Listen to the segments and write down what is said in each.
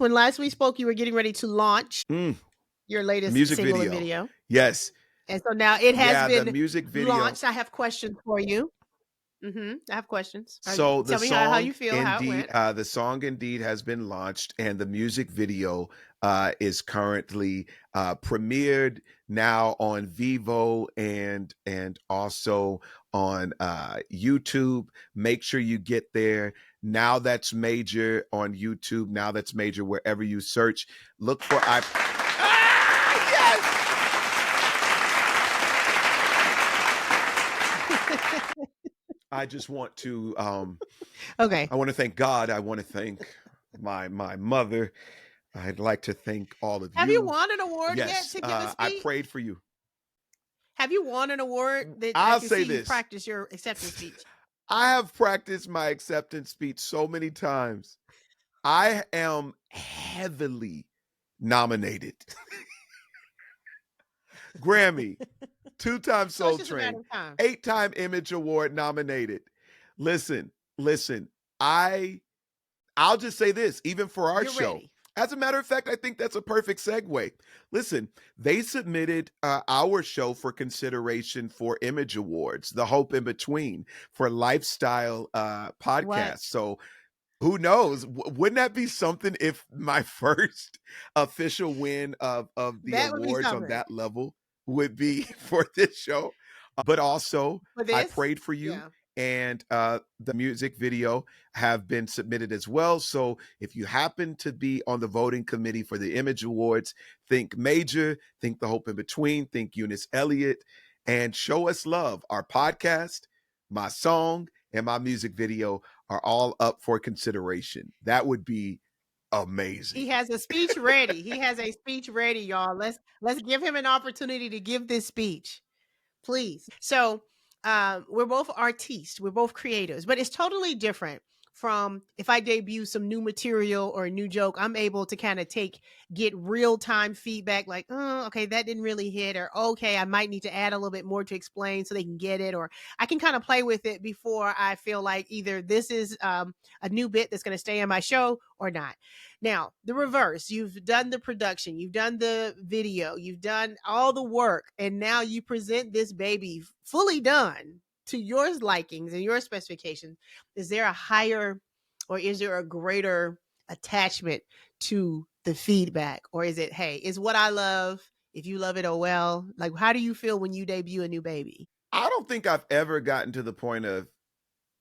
When last we spoke, you were getting ready to launch Mm, your latest music single and video. video. Yes. And so now it has Yeah, the been music video. launched. I have questions for you. I have questions. So Tell me how you feel, how it went. The song indeed has been launched, and the music video is currently premiered now on Vivo and also on YouTube. Make sure you get there. Now that's major on YouTube. Now that's major wherever you search. Look for I. Ah, yes. I just want to Okay. I want to thank God. I want to thank my mother. I'd like to thank all of Have you you. won an award yet Yes, to give a I speech? prayed for you. Have you won an award that I I'll can see say you this. practice your acceptance speech? I have practiced my acceptance speech so many times. I am heavily nominated. Grammy, 2-time So it's Soul just a matter Train, of time. 8-time Image Award nominated. Listen. I'll just say this, even for our You're show. ready. As a matter of fact, I think that's a perfect segue. Listen, they submitted our show for consideration for Image Awards, The Hope in Between, for lifestyle What? podcasts. So who knows? Wouldn't that be something if my first official win of the That would be awards on something. that level would be for this show? But also, For I this? prayed for you, Yeah. and the music video have been submitted as well. So if you happen to be on the voting committee for the Image Awards, think Major, think The Hope in Between, think Eunice Elliott, and show us love. Our podcast, my song, and my music video are all up for consideration. That would be amazing. He has a speech ready. He has a speech ready, y'all. Let's give him an opportunity to give this speech. Please. So we're both artistes, we're both creators, but it's totally different from if I debut some new material or a new joke. I'm able to kind of get real-time feedback like, oh, okay, that didn't really hit, or okay, I might need to add a little bit more to explain so they can get it, or I can kind of play with it before I feel like either this is a new bit that's going to stay in my show or not. Now, the reverse, you've done the production, you've done the video, you've done all the work, and now you present this baby fully done to your likings and your specifications. Is there a higher or is there a greater attachment to the feedback? Or is it, hey, it's what I love. If you love it, oh well. Like, how do you feel when you debut a new baby? I don't think I've ever gotten to the point of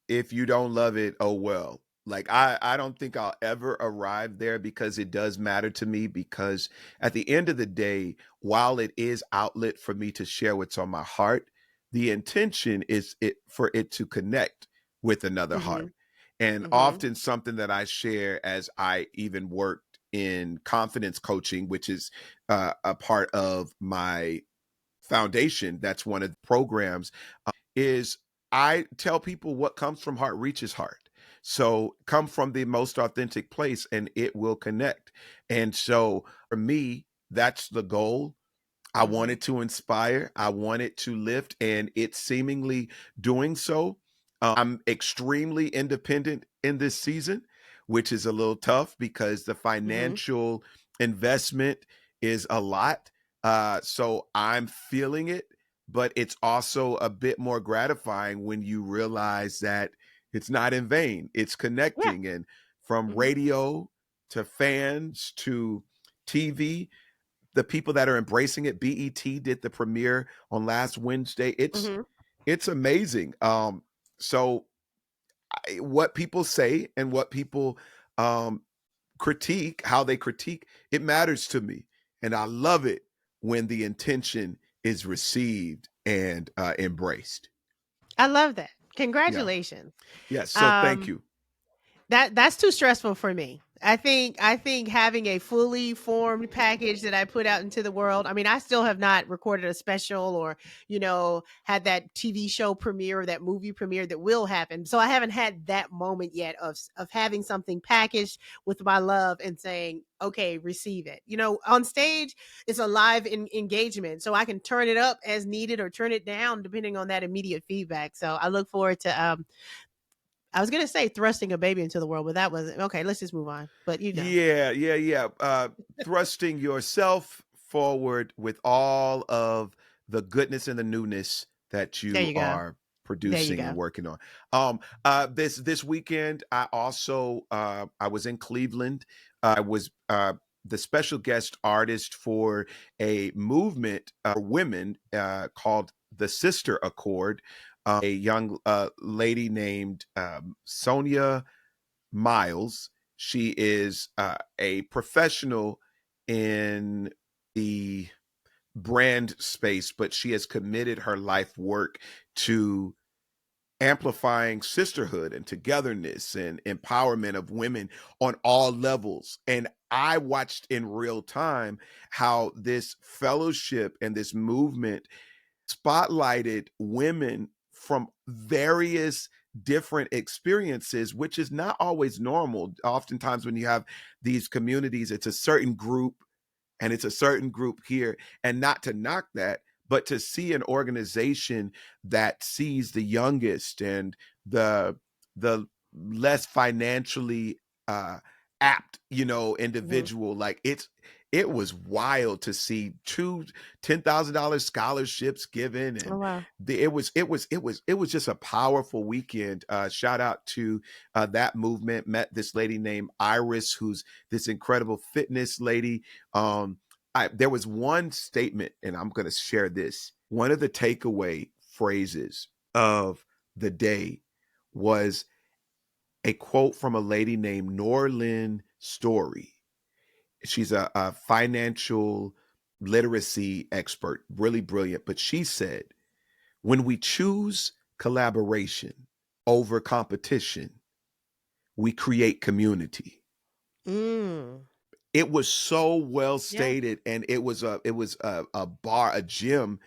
if you don't love it, oh well. Like I don't think I'll ever arrive there because it does matter to me because at the end of the day, while it is outlet for me to share what's on my heart, the intention is it for it to connect with another Mm-hmm. heart. And Mm-hmm. often something that I share as I even worked in confidence coaching, which is a part of my foundation, that's one of the programs, is I tell people what comes from heart reaches heart. So come from the most authentic place and it will connect. And so for me, that's the goal. I Mm-hmm. wanted to inspire, I wanted to lift, and it's seemingly doing so. I'm extremely independent in this season, which is a little tough because the Mm-hmm. financial investment is a lot. So I'm feeling it, but it's also a bit more gratifying when you realize that it's not in vain. It's Yeah. connecting. And from Mm-hmm. radio to fans to TV, the people that are embracing it. BET did the premiere on last Wednesday. Mm-hmm. It's amazing. So what people say and what people um, critique, how they critique, it matters to me, and I love it when the intention is received and embraced. I love that. Yeah. Congratulations. Yes. So thank Um, you. that's too stressful for me. I think having a fully formed package that I put out into the world. I mean, I still have not recorded a special or, had that TV show premiere or that movie premiere that will happen. So I haven't had that moment yet of having something packaged with my love and saying, okay, receive it. On stage, it's a live engagement. So I can turn it up as needed or turn it down depending on that immediate feedback. So I look forward to I was gonna say thrusting a baby into the world, but that wasn't okay. Let's just move on. But you know, Yeah. Thrusting yourself forward with all of the goodness and the newness that there you you go. are There you producing and go. working on. This weekend, I also I was in Cleveland. I was the special guest artist for a movement for women called the Sister Accord. A young lady named Sonia Miles. She is a professional in the brand space, but she has committed her life work to amplifying sisterhood and togetherness and empowerment of women on all levels. And I watched in real time how this fellowship and this movement spotlighted women from various different experiences, which is not always normal. Oftentimes, when you have these communities, it's a certain group and it's a certain group here. And not to knock that, but to see an organization that sees the youngest and the less financially apt, Mhm. individual, like it was wild to see two $10,000 scholarships given, Oh and wow. it was just a powerful weekend. Shout out to that movement. Met this lady named Iris, who's this incredible fitness lady. There was one statement, and I'm going to share this. One of the takeaway phrases of the day was a quote from a lady named Norlin Story. She's a financial literacy expert, really brilliant. But she said, when we choose collaboration over competition, we create community. Mm. It was so well Yeah. stated, and it was a bar, a gym.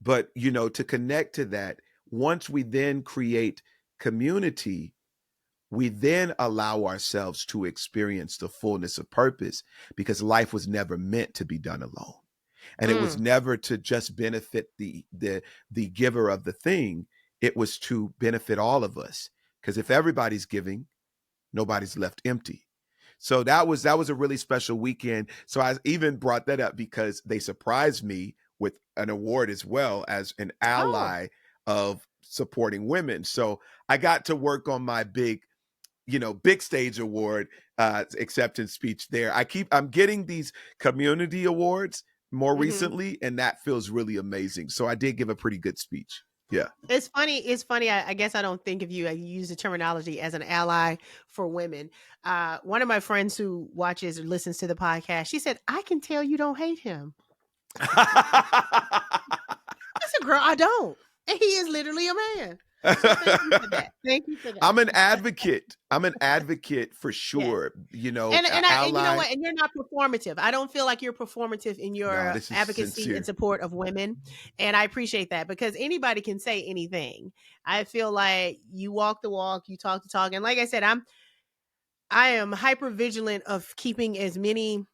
But to connect to that, once we then create community, we then allow ourselves to experience the fullness of purpose, because life was never meant to be done alone, and it was Mm. never to just benefit the giver of the thing. It was to benefit all of us, because if everybody's giving, nobody's left empty. So that was a really special weekend. So I even brought that up because they surprised me with an award as well, as an Oh. ally of supporting women. So I got to work on my big stage award acceptance speech there. I'm getting these community awards more Hmm. recently, and that feels really amazing. So I did give a pretty good speech. Yeah. It's funny. It's funny. I guess I don't think of you. I use the terminology as an ally for women. One of my friends who watches or listens to the podcast, she said, "I can tell you don't hate him." I said, "Girl, I don't," and he is literally a man. So thank you for that. Thank you for that. I'm an advocate. I'm an advocate for Yes. sure. And you know Ally. what? And you're not performative. I don't feel like you're performative in No, your this is advocacy and sincere. support of women. And I appreciate that because anybody can say anything. I feel like you walk the walk, you talk the talk. And like I said, I am hyper vigilant of keeping as many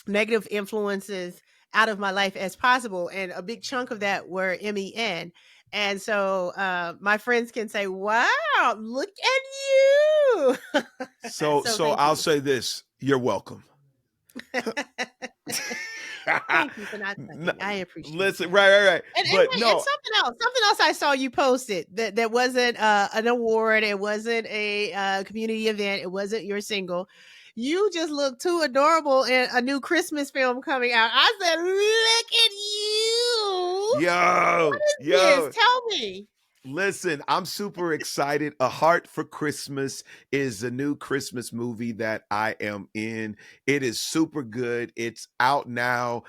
negative influences out of my life as possible. And a big chunk of that were MEN. And so my friends can say, wow, look at you. So So thank I'll you. say this: you're welcome. Thank you for not No, sucking. I appreciate listen, that. right. And But wait, and no, something else I saw you posted that wasn't an award, it wasn't a community event, it wasn't your single. You just look too adorable in a new Christmas film coming out. I said, "Look at you! What yo, is this? yo, Tell me." listen, I'm super excited. A Heart for Christmas is a new Christmas movie that I am in. It is super good. It's out now.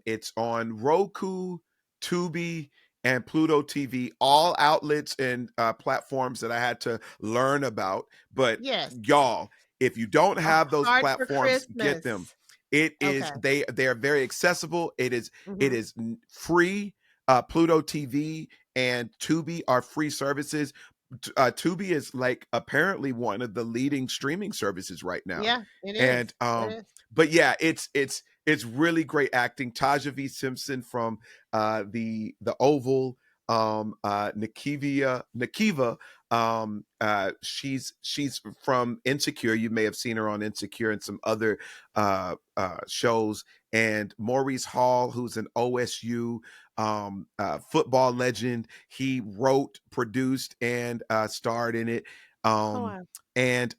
It's on Roku, Tubi, and Pluto TV, all outlets and platforms that I had to learn about. But Yes, y'all, if you don't a have those heart for platforms, get them. Christmas. It is Okay. they are very accessible. It Hmm. is free. Pluto TV and Tubi are free services. Tubi is like apparently one of the leading streaming services right now, Yeah, it and is. It is. but yeah, it's really great acting. Taja V. Simpson from the Oval. Nakiva. She's from Insecure. You may have seen her on Insecure and some other shows. And Maurice Hall, who's an OSU football legend. He wrote, produced, and starred in it. Oh, Um, wow. and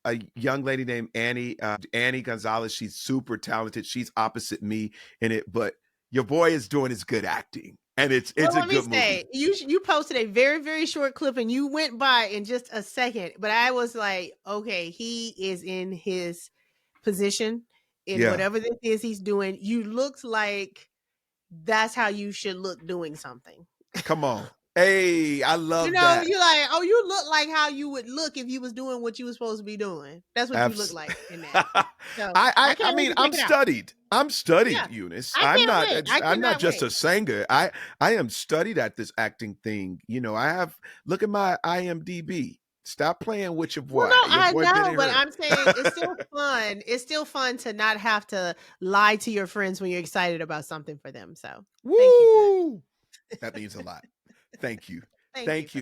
a young lady named Annie Gonzalez. She's super talented. She's opposite me in it, but your boy is doing his good acting, and it's Well, a let me good say, movie. you posted a very, very short clip and you went by in just a second, but I was like, okay, he is in his position in Yeah, whatever this is he's doing. You looked like that's how you should look doing something. come on. Hey, I You love know, that. you're like, oh, you look like how you would look if you was doing what you was supposed to be doing. That's what you look Abs- like in that. I, So I I can't wait mean, to check it out. I'm studied, Yeah, Eunice. I can't wait. I I'm not cannot just wait. a singer. I am studied at this acting thing. You know, I have look at my IMDb. Stop playing with your Well, boy. no, Your I boy been know, in but here. I'm saying it's still fun. It's still fun to not have to lie to your friends when you're excited about something for them. So thank you for that. Woo! That means a lot. Thank you. Thank you Thank for you.